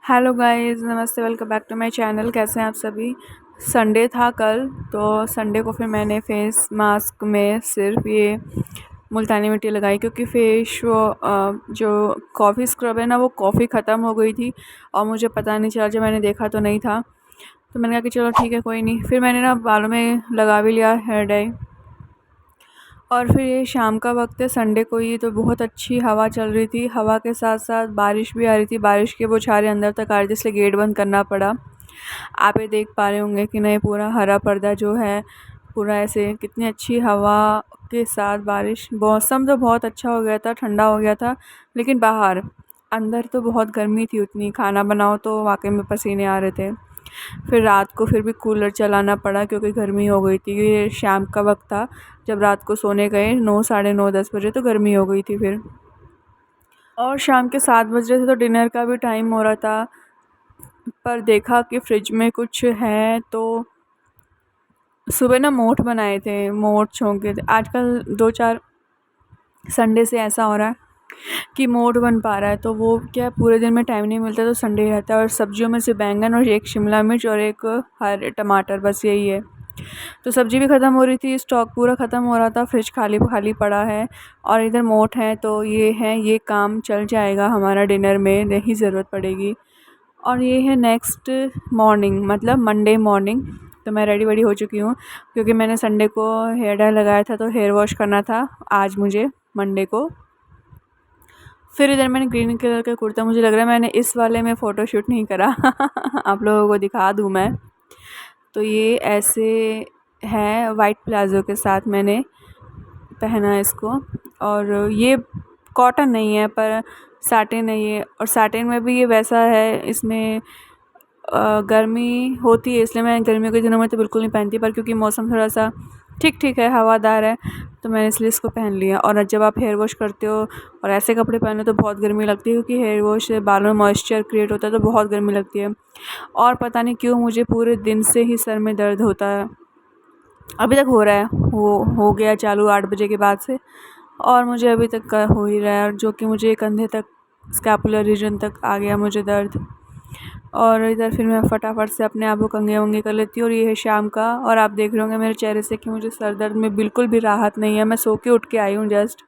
Hello guys, नमस्ते। Welcome back to my channel. कैसे हैं आप सभी। संडे था कल, तो संडे को फिर मैंने फेस मास्क में सिर्फ ये मुल्तानी मिट्टी लगाई, क्योंकि जो कॉफ़ी स्क्रब है ना, वो कॉफ़ी ख़त्म हो गई थी और मुझे पता नहीं चला। जब मैंने देखा तो नहीं था, तो मैंने कहा कि चलो ठीक है, कोई नहीं। फिर मैंने ना बालों में लगा भी लिया हेयर डाई। और फिर ये शाम का वक्त है, संडे को ही, तो बहुत अच्छी हवा चल रही थी। हवा के साथ साथ बारिश भी आ रही थी। बारिश के बौछारें अंदर तक आ रही थी, इसलिए गेट बंद करना पड़ा। आप ये देख पा रहे होंगे कि नहीं, पूरा हरा पर्दा जो है, पूरा ऐसे कितनी अच्छी हवा के साथ बारिश। मौसम तो बहुत अच्छा हो गया था, ठंडा हो गया था। लेकिन बाहर, अंदर तो बहुत गर्मी थी। उतनी खाना बनाओ तो वाकई में पसीने आ रहे थे। फिर रात को फिर भी कूलर चलाना पड़ा, क्योंकि गर्मी हो गई थी। ये शाम का वक्त था, जब रात को सोने गए 9, साढ़े 9, 10 बजे, तो गर्मी हो गई थी फिर। और शाम के 7 बज रहे थे, तो डिनर का भी टाइम हो रहा था। पर देखा कि फ्रिज में कुछ है, तो सुबह ना मोठ बनाए थे, मोठ छोंके थे। आजकल 2-4 संडे से ऐसा हो रहा है कि मोठ बन पा रहा है, तो वो क्या, पूरे दिन में टाइम नहीं मिलता, तो संडे रहता है। और सब्जियों में से बैंगन और एक शिमला मिर्च और एक हरे टमाटर, बस यही है। तो सब्ज़ी भी ख़त्म हो रही थी, स्टॉक पूरा ख़त्म हो रहा था, फ्रिज खाली खाली पड़ा है। और इधर मोठ है, तो ये है, ये काम चल जाएगा हमारा, डिनर में नहीं ज़रूरत पड़ेगी। और ये है नेक्स्ट मॉर्निंग, मतलब मंडे मॉर्निंग। तो मैं रेडी वेडी हो चुकी हूँ, क्योंकि मैंने संडे को हेयर डाई लगाया था, तो हेयर वॉश करना था आज मुझे, मंडे को। फिर इधर मैंने ग्रीन कलर का कुर्ता, मुझे लग रहा है मैंने इस वाले में फ़ोटोशूट नहीं करा आप लोगों को दिखा दूँ मैं। तो ये ऐसे है, वाइट प्लाज़ो के साथ मैंने पहना है इसको। और ये कॉटन नहीं है, पर सैटिन है ये। और सैटिन में भी ये वैसा है, इसमें गर्मी होती है, इसलिए मैं गर्मियों के दिनों में तो बिल्कुल नहीं पहनती, पर क्योंकि मौसम थोड़ा सा ठीक ठीक है, हवादार है, तो मैंने इसलिए इसको पहन लिया। और जब आप हेयर वॉश करते हो और ऐसे कपड़े पहनो तो बहुत गर्मी लगती है, क्योंकि हेयर वॉश से बालों में मॉइस्चर क्रिएट होता है, तो बहुत गर्मी लगती है। और पता नहीं क्यों मुझे पूरे दिन से ही सर में दर्द होता है। अभी तक हो रहा है, हो गया चालू 8 बजे के बाद से, और मुझे अभी तक का हो ही रहा है, और जो कि मुझे कंधे तक, स्कैपुलर रीजन तक आ गया मुझे दर्द। और इधर फिर मैं फटाफट से अपने आप को कंघे वंगे कर लेती हूँ। और ये है शाम का, और आप देख रहे होंगे मेरे चेहरे से कि मुझे सर दर्द में बिल्कुल भी राहत नहीं है। मैं सो के उठ के आई हूँ जस्ट।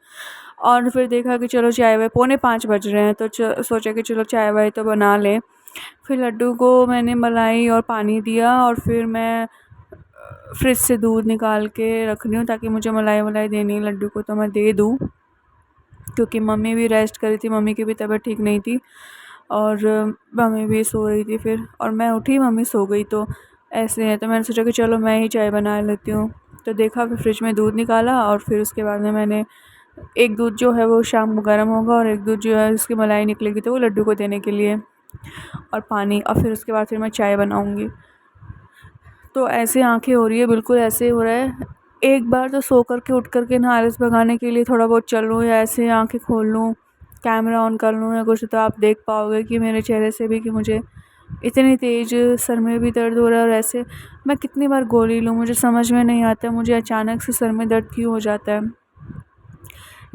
और फिर देखा कि चलो चाय वाय, 4:45 बज रहे हैं, तो सोचा कि चलो चाय वाय तो बना लें। फिर लड्डू को मैंने मलाई और पानी दिया, और फिर मैं फ्रिज से दूध निकाल के रख रही हूँ, ताकि मुझे मलाई वलाई देनी है लड्डू को तो मैं दे दूँ। क्योंकि मम्मी भी रेस्ट कर रही थी, मम्मी की भी तबीयत ठीक नहीं थी, और मम्मी भी सो रही थी फिर। और मैं उठी, मम्मी सो गई, तो ऐसे है। तो मैंने सोचा कि चलो मैं ही चाय बना लेती हूँ। तो देखा, फिर फ्रिज में दूध निकाला, और फिर उसके बाद में मैंने एक दूध जो है वो शाम को गर्म होगा, और एक दूध जो है उसकी मलाई निकलेगी, तो वो लड्डू को देने के लिए, और पानी। और फिर उसके बाद फिर मैं चाय बनाऊँगी। तो ऐसे आंखें हो रही है, बिल्कुल ऐसे हो रहा है। एक बार तो सो कर के उठ कर के ना, आलस भगाने के लिए थोड़ा बहुत चल लूँ, या ऐसे आंखें खोल लूँ, कैमरा ऑन कर लूँ या कुछ, तो आप देख पाओगे कि मेरे चेहरे से भी कि मुझे इतनी तेज़ सर में भी दर्द हो रहा है। और ऐसे मैं कितनी बार गोली लूँ, मुझे समझ में नहीं आता, मुझे अचानक से सर में दर्द क्यों हो जाता है।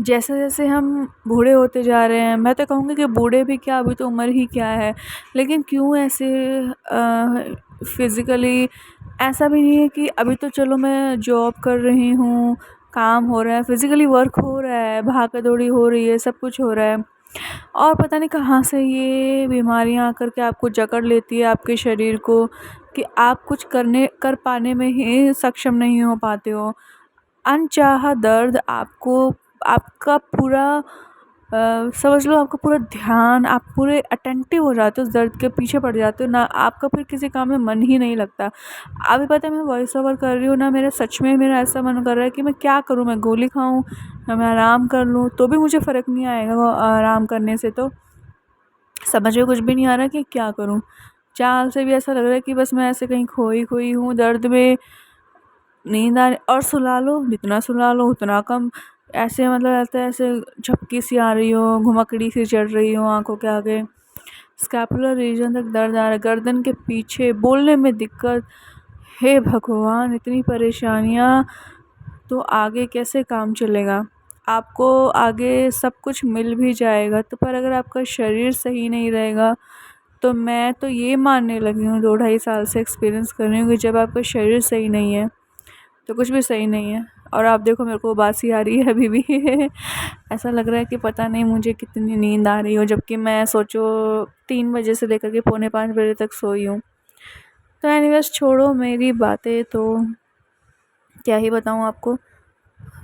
जैसे जैसे हम बूढ़े होते जा रहे हैं, मैं तो कहूँगी कि बूढ़े भी क्या, अभी तो उम्र ही क्या है, लेकिन क्यों ऐसे फिज़िकली, ऐसा भी नहीं है कि अभी तो चलो मैं जॉब कर रही हूँ, काम हो रहा है, फिज़िकली वर्क हो रहा है, भागा दौड़ी हो रही है, सब कुछ हो रहा है, और पता नहीं कहाँ से ये बीमारियाँ आकर के आपको जकड़ लेती है, आपके शरीर को, कि आप कुछ कर पाने में ही सक्षम नहीं हो पाते हो। अनचाहा दर्द आपको, आपका पूरा समझ लो, आपका पूरा ध्यान, आप पूरे अटेंटिव हो जाते हो, उस दर्द के पीछे पड़ जाते हो ना, आपका फिर किसी काम में मन ही नहीं लगता। अभी पता है मैं वॉइस ओवर कर रही हूँ ना, मेरा सच में, मेरा ऐसा मन कर रहा है कि मैं क्या करूँ, मैं गोली खाऊँ या मैं आराम कर लूँ, तो भी मुझे फ़र्क नहीं आएगा वो आराम करने से। तो समझ में कुछ भी नहीं आ रहा कि क्या करूँ। चाल से भी ऐसा लग रहा है कि बस मैं ऐसे कहीं खोई खोई हूँ दर्द में। नींद आ रही, और सुला लो, जितना सुला लो उतना कम। ऐसे मतलब ऐसा, ऐसे झपकी सी आ रही हो, घुमकड़ी सी चढ़ रही हो आंखों के आगे, स्कैपुलर रीजन तक दर्द आ रहा है, गर्दन के पीछे, बोलने में दिक्कत। हे भगवान, इतनी परेशानियाँ, तो आगे कैसे काम चलेगा। आपको आगे सब कुछ मिल भी जाएगा, तो पर अगर आपका शरीर सही नहीं रहेगा, तो मैं तो ये मानने लगी हूँ 2 ढाई साल से एक्सपीरियंस कर रही हूँ कि जब आपका शरीर सही नहीं है तो कुछ भी सही नहीं है। और आप देखो मेरे को उबासी आ रही है अभी भी ऐसा लग रहा है कि पता नहीं मुझे कितनी नींद आ रही हो, जबकि मैं सोचो 3 बजे से लेकर के पौने 5 बजे तक सोई हूँ। तो एनीवेज छोड़ो मेरी बातें, तो क्या ही बताऊँ आपको।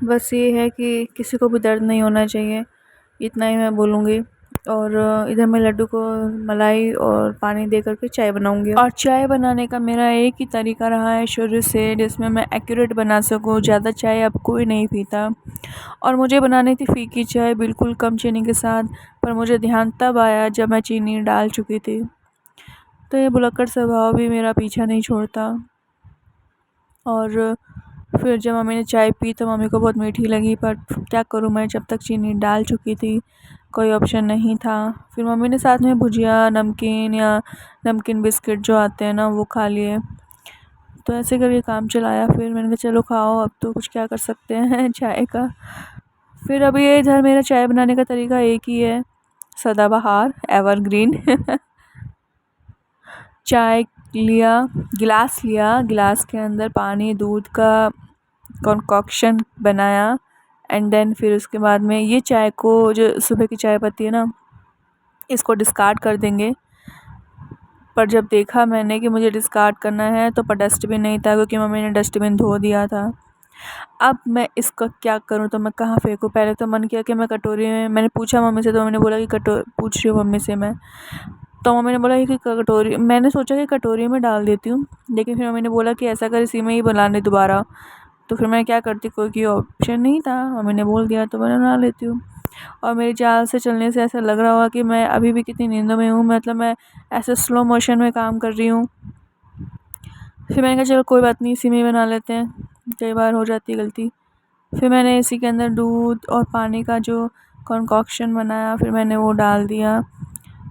बस ये है कि किसी को भी दर्द नहीं होना चाहिए, इतना ही मैं बोलूँगी। और इधर मैं लड्डू को मलाई और पानी दे करके चाय बनाऊँगी। और चाय बनाने का मेरा एक ही तरीका रहा है शुरू से, जिसमें मैं एक्यूरेट बना सकूँ। ज़्यादा चाय अब कोई नहीं पीता और मुझे बनानी थी फ़ीकी चाय बिल्कुल कम चीनी के साथ, पर मुझे ध्यान तब आया जब मैं चीनी डाल चुकी थी। तो ये भुलक्कड़ स्वभाव भी मेरा पीछा नहीं छोड़ता। और फिर जब मम्मी ने चाय पी तो मम्मी को बहुत मीठी लगी, पर क्या करूँ मैं, जब तक चीनी डाल चुकी थी कोई ऑप्शन नहीं था। फिर मम्मी ने साथ में भुजिया, नमकीन या नमकीन बिस्किट जो आते हैं ना वो खा लिए। तो ऐसे करके काम चलाया। फिर मैंने कहा चलो खाओ, अब तो कुछ क्या कर सकते हैं चाय का। फिर अभी ये इधर मेरा चाय बनाने का तरीका एक ही है, सदाबहार एवरग्रीन चाय लिया, गिलास के अंदर पानी दूध का कॉन्कॉक्शन बनाया। एंड देन फिर उसके बाद में ये चाय को, जो सुबह की चाय पत्ती है ना, इसको डिस्कार्ड कर देंगे। पर जब देखा मैंने कि मुझे डिस्कार्ड करना है तो पर डस्टबिन नहीं था, क्योंकि मम्मी ने डस्टबिन धो दिया था। अब मैं इसका क्या करूं, तो मैं कहाँ फेंकूं। पहले तो मन किया कि मैं कटोरी में, मैंने पूछा मम्मी से, तो मम्मी ने बोला कि पूछ रही हूँ मम्मी से मैं, तो मम्मी ने बोला कि कटोरी, मैंने सोचा कि कटोरी में डाल देती हूँ, लेकिन फिर मम्मी ने बोला कि ऐसा कर इसी में ही बना ले दोबारा। तो फिर मैं क्या करती, कोई ऑप्शन नहीं था, मम्मी ने बोल दिया तो मैं बना लेती हूँ। और मेरी चाल से चलने से ऐसा लग रहा होगा कि मैं अभी भी कितनी नींदों में हूँ, मतलब मैं ऐसे स्लो मोशन में काम कर रही हूँ। फिर मैंने कहा चलो कोई बात नहीं, इसी में ही बना लेते हैं, कई बार हो जाती है गलती। फिर मैंने इसी के अंदर दूध और पानी का जो कॉन्कॉक्शन बनाया, फिर मैंने वो डाल दिया।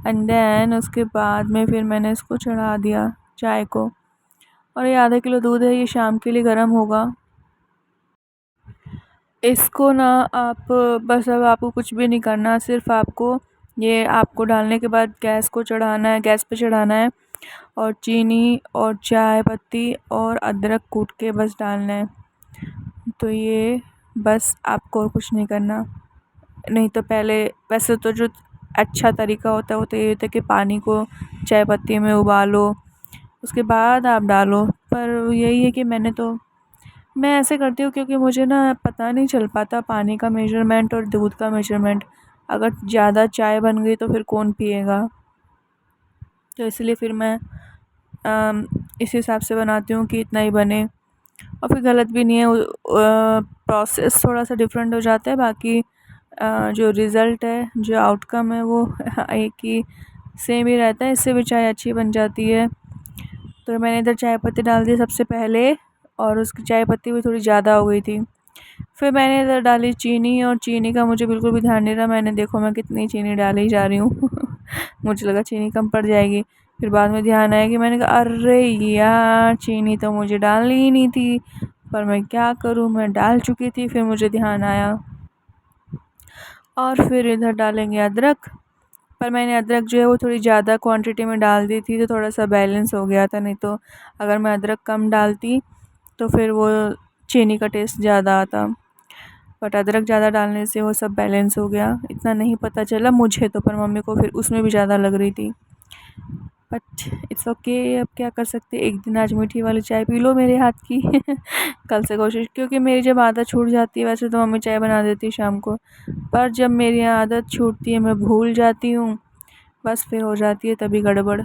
एंड देन उसके बाद में फिर मैंने इसको चढ़ा दिया चाय को। और ये आधा किलो दूध है, ये शाम के लिए गर्म होगा। इसको ना आप बस, अब आपको कुछ भी नहीं करना, सिर्फ आपको डालने के बाद गैस को चढ़ाना है, गैस पे चढ़ाना है, और चीनी और चाय पत्ती और अदरक कूट के बस डालना है। तो ये बस, आपको और कुछ नहीं करना। नहीं तो पहले, वैसे तो जो अच्छा तरीका होता है वो तो ये होता है कि पानी को चाय पत्ती में उबालो, उसके बाद आप डालो। पर यही है कि मैं ऐसे करती हूँ क्योंकि मुझे ना पता नहीं चल पाता पानी का मेजरमेंट और दूध का मेजरमेंट। अगर ज़्यादा चाय बन गई तो फिर कौन पिएगा। तो इसलिए फिर मैं इस हिसाब से बनाती हूँ कि इतना ही बने, और फिर गलत भी नहीं है। प्रोसेस थोड़ा सा डिफरेंट हो जाता है, बाकी जो रिज़ल्ट है, जो आउटकम है वो एक ही सेम ही रहता है। इससे भी चाय अच्छी बन जाती है। तो मैंने इधर चाय पत्ती डाल दी सबसे पहले, और उसकी चाय पत्ती भी थोड़ी ज़्यादा हो गई थी। फिर मैंने इधर डाली चीनी, और चीनी का मुझे बिल्कुल भी ध्यान नहीं रहा। मैंने, देखो मैं कितनी चीनी डाली जा रही हूँ मुझे लगा चीनी कम पड़ जाएगी। फिर बाद में ध्यान आया कि मैंने कहा अरे यार, चीनी तो मुझे डालनी ही नहीं थी, पर मैं क्या करूँ, मैं डाल चुकी थी। फिर मुझे ध्यान आया। और फिर इधर डालेंगे अदरक, पर मैंने अदरक जो है वो थोड़ी ज़्यादा क्वांटिटी में डाल दी थी, तो थोड़ा सा बैलेंस हो गया था। नहीं तो अगर मैं अदरक कम डालती तो फिर वो चीनी का टेस्ट ज़्यादा आता। बट अदरक ज़्यादा डालने से वो सब बैलेंस हो गया। इतना नहीं पता चला मुझे तो, पर मम्मी को फिर उसमें भी ज़्यादा लग रही थी। बट इट्स ओके, अब क्या कर सकते, एक दिन आज मीठी वाली चाय पी लो मेरे हाथ की कल से कोशिश, क्योंकि मेरी जब आदत छूट जाती है, वैसे तो मम्मी चाय बना देती है शाम को, पर जब मेरी आदत छूटती है, मैं भूल जाती हूँ, बस फिर हो जाती है तभी गड़बड़।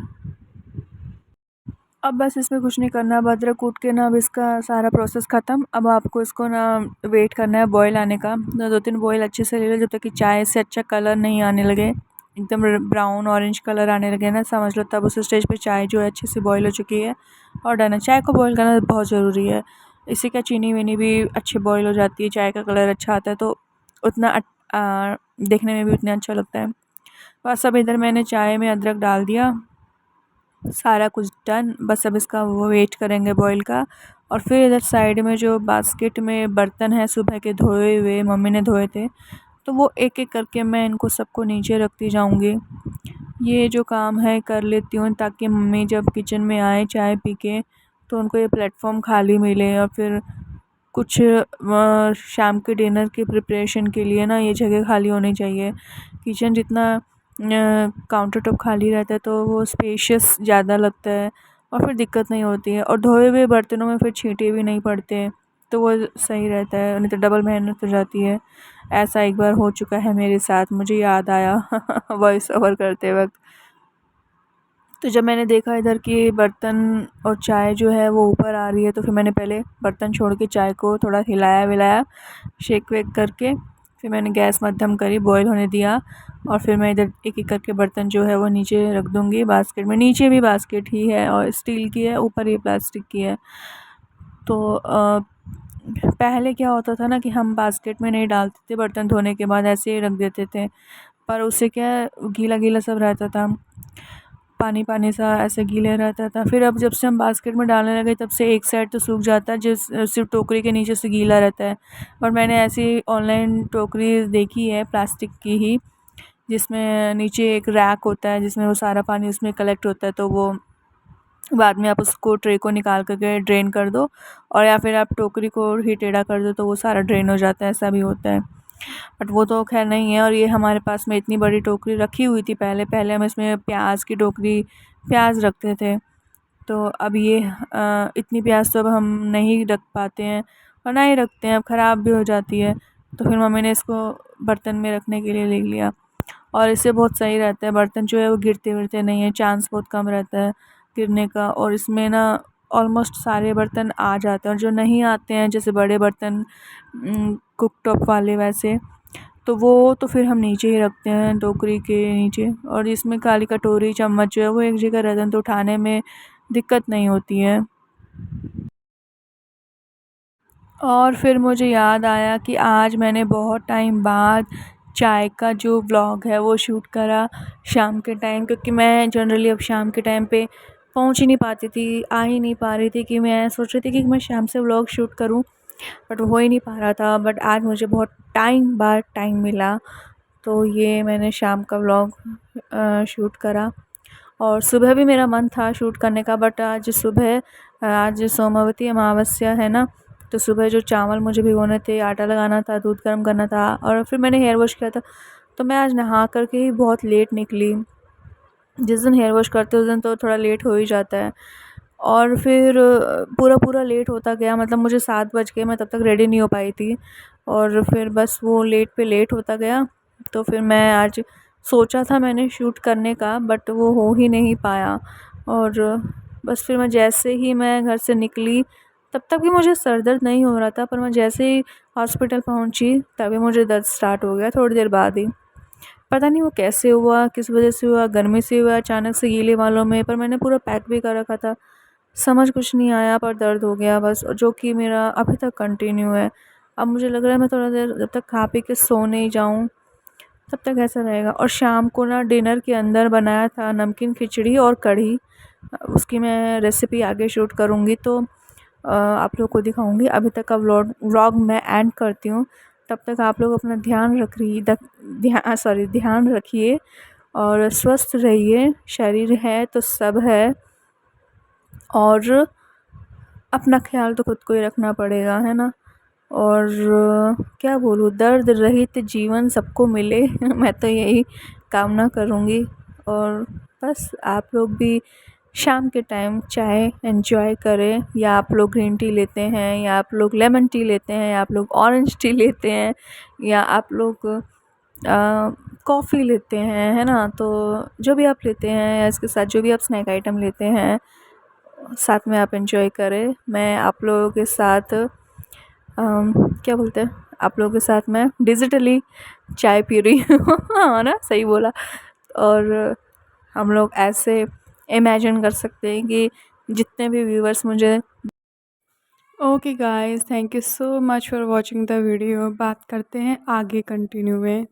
अब बस इसमें कुछ नहीं करना, अब अदरक कूट के ना, अब इसका सारा प्रोसेस ख़त्म। अब आपको इसको ना वेट करना है बॉईल आने का। 2-3 बॉईल अच्छे से ले लो, जब तक कि चाय से अच्छा कलर नहीं आने लगे, एकदम ब्राउन ऑरेंज कलर आने लगे ना, समझ लो तब उस स्टेज पे चाय जो है अच्छे से बॉईल हो चुकी है। और डन है। चाय को बॉईल करना बहुत ज़रूरी है, इससे क्या चीनी वीनी भी अच्छी बॉईल हो जाती है, चाय का कलर अच्छा आता है, तो उतना देखने में भी उतना अच्छा लगता है। बस अब इधर मैंने चाय में अदरक डाल दिया, सारा कुछ डन। बस अब इसका वो वेट करेंगे बॉईल का। और फिर इधर साइड में जो बास्केट में बर्तन है सुबह के धोए हुए, मम्मी ने धोए थे, तो वो एक एक करके मैं इनको सबको नीचे रखती जाऊंगी। ये जो काम है कर लेती हूँ ताकि मम्मी जब किचन में आए चाय पी के तो उनको ये प्लेटफॉर्म खाली मिले, और फिर कुछ शाम के डिनर की प्रिपरेशन के लिए ना ये जगह खाली होनी चाहिए। किचन जितना काउंटर टॉप खाली रहता है तो वो स्पेशियस ज़्यादा लगता है और फिर दिक्कत नहीं होती है, और धोए हुए बर्तनों में फिर छींटे भी नहीं पड़ते, तो वो सही रहता है, नहीं तो डबल मेहनत हो जाती है। ऐसा एक बार हो चुका है मेरे साथ, मुझे याद आया वॉइस ओवर करते वक्त। तो जब मैंने देखा इधर कि बर्तन और चाय जो है वो ऊपर आ रही है, तो फिर मैंने पहले बर्तन छोड़ के चाय को थोड़ा हिलाया विलाया, शेक वेक करके फिर मैंने गैस मध्यम करी, बॉईल होने दिया, और फिर मैं इधर एक एक करके बर्तन जो है वो नीचे रख दूँगी बास्केट में। नीचे भी बास्केट ही है और स्टील की है, ऊपर ये प्लास्टिक की है। तो पहले क्या होता था ना कि हम बास्केट में नहीं डालते थे बर्तन धोने के बाद, ऐसे ही रख देते थे, पर उससे क्या गीला गीला सब रहता था, पानी पानी सा ऐसे गीले रहता था। फिर अब जब से हम बास्केट में डालने लगे तब से एक साइड तो सूख जाता है, जिस सिर्फ टोकरी के नीचे से गीला रहता है। और मैंने ऐसी ऑनलाइन टोकरी देखी है प्लास्टिक की ही, जिसमें नीचे एक रैक होता है जिसमें वो सारा पानी उसमें कलेक्ट होता है, तो वो बाद में आप उसको ट्रे को निकाल करके ड्रेन कर दो, और या फिर आप टोकरी को ही टेढ़ा कर दो तो वो सारा ड्रेन हो जाता है, ऐसा भी होता है। बट वो तो खैर नहीं है। और ये हमारे पास में इतनी बड़ी टोकरी रखी हुई थी पहले पहले हम इसमें प्याज की टोकरी प्याज रखते थे, तो अब ये इतनी प्याज तो अब हम नहीं रख पाते हैं, और ना ही रखते हैं, अब ख़राब भी हो जाती है। तो फिर मम्मी ने इसको बर्तन में रखने के लिए ले लिया, और इससे बहुत सही रहता है, बर्तन जो है वो गिरते विरते नहीं है, चांस बहुत कम रहता है गिरने का। और इसमें ना ऑलमोस्ट सारे बर्तन आ जाते हैं, और जो नहीं आते हैं जैसे बड़े बर्तन कुक टॉप वाले वैसे, तो वो तो फिर हम नीचे ही रखते हैं टोकरी के नीचे। और इसमें काली कटोरी चम्मच जो है वो एक जगह रहते हैं, तो उठाने में दिक्कत नहीं होती है। और फिर मुझे याद आया कि आज मैंने बहुत टाइम बाद चाय का जो व्लॉग है वो शूट करा शाम के टाइम, क्योंकि मैं जनरली अब शाम के टाइम पे पहुंच ही नहीं पाती थी, आ ही नहीं पा रही थी, कि मैं सोच रही थी कि मैं शाम से व्लॉग शूट करूं, बट हो ही नहीं पा रहा था। बट आज मुझे बहुत टाइम बाद टाइम मिला, तो ये मैंने शाम का व्लॉग शूट करा। और सुबह भी मेरा मन था शूट करने का, बट आज सोमवती अमावस्या है ना, तो सुबह जो चावल मुझे भिगोने थे, आटा लगाना था, दूध गर्म करना था, और फिर मैंने हेयर वॉश किया था, तो मैं आज नहा करके ही बहुत लेट निकली। जिस दिन हेयर वॉश करते उस दिन तो थोड़ा लेट हो ही जाता है। और फिर पूरा पूरा लेट होता गया, मतलब मुझे 7 बज गए, मैं तब तक रेडी नहीं हो पाई थी, और फिर बस वो लेट पे लेट होता गया। तो फिर मैं आज सोचा था मैंने शूट करने का, बट वो हो ही नहीं पाया। और बस फिर जैसे ही मैं घर से निकली, तब तक भी मुझे सर दर्द नहीं हो रहा था, पर मैं जैसे ही हॉस्पिटल पहुंची तभी मुझे दर्द स्टार्ट हो गया थोड़ी देर बाद ही। पता नहीं वो कैसे हुआ, किस वजह से हुआ, गर्मी से हुआ, अचानक से गीले बालों में, पर मैंने पूरा पैक भी कर रखा था, समझ कुछ नहीं आया, पर दर्द हो गया बस, जो कि मेरा अभी तक कंटिन्यू है। अब मुझे लग रहा है मैं थोड़ा देर जब तक खा पी के सो नहीं जाऊँ तब तक ऐसा रहेगा। और शाम को ना डिनर के अंदर बनाया था नमकीन खिचड़ी और कढ़ी, उसकी मैं रेसिपी आगे शूट करूँगी, तो आप लोग को दिखाऊंगी। अभी तक का व्लॉग मैं एंड करती हूँ, तब तक आप लोग अपना ध्यान रखिए और स्वस्थ रहिए। शरीर है तो सब है, और अपना ख्याल तो खुद को ही रखना पड़ेगा, है ना। और क्या बोलूँ, दर्द रहित जीवन सबको मिले मैं तो यही कामना करूँगी। और बस आप लोग भी शाम के टाइम चाय एंजॉय करें, या आप लोग ग्रीन टी लेते हैं, या आप लोग लेमन टी लेते हैं, या आप लोग ऑरेंज टी लेते हैं, या आप लोग कॉफ़ी लेते हैं, है ना। तो जो भी आप लेते हैं, या इसके साथ जो भी आप स्नैक आइटम लेते हैं, साथ में आप एंजॉय करें। मैं आप लोगों के साथ क्या बोलते हैं, आप लोगों के साथ मैं डिजिटली चाय पी रही हूँ हाँ ना, सही बोला। और हम लोग ऐसे इमेजिन कर सकते हैं कि जितने भी व्यूवर्स मुझे। Okay guys, thank you so much for watching the video. बात करते हैं आगे कंटिन्यू में।